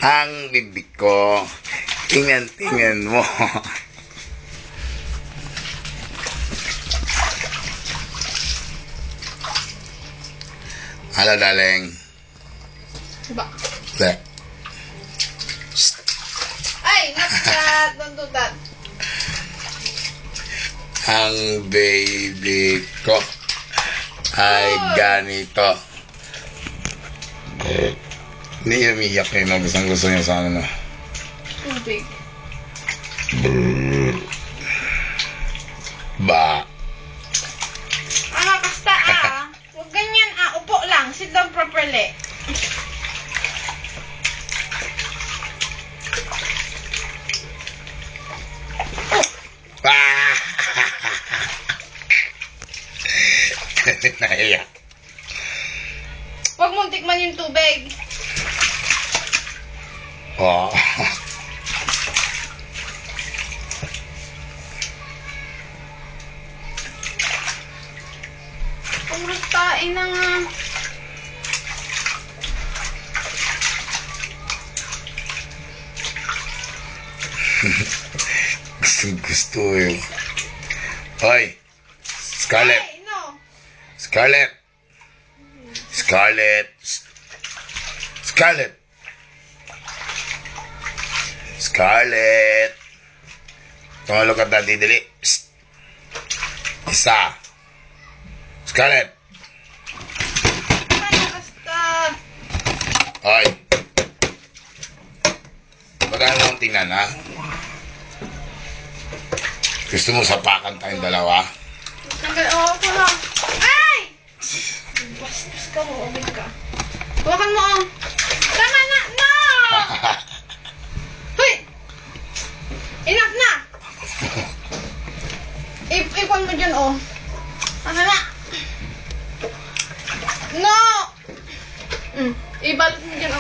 ang bibig ko. Tingnan mo. Hello, darling. Ba? Le. Ay, not that. Don't do that. Ang baby ko ay ganito. Hindi niya umiyak eh, no? Gusto niya sa ano, no? Tubig. Ba? Basta Huwag ganyan Upo lang. Sit down properly. Naiyak. Huwag mong tikman yung tubig. Oh. Pagrutain na nga. Gusto eh. Hoy! Scarlett! Ay, no. Scarlett! Scarlett! Scarlett! Scarlett! Tumalo ka dati, dili. Psst. Isa. Scarlett! Basta. Hoy! Magkano mong tingnan, ha? Gusto mo sapakan tayong dalawa? Ako lang. Ay! Bastos ka mo. Obig ka. Hawakan mo, Tama na! No! Hoy! Enough na! Ipon mo dyan, Tama na! No! Ibalot mo dyan,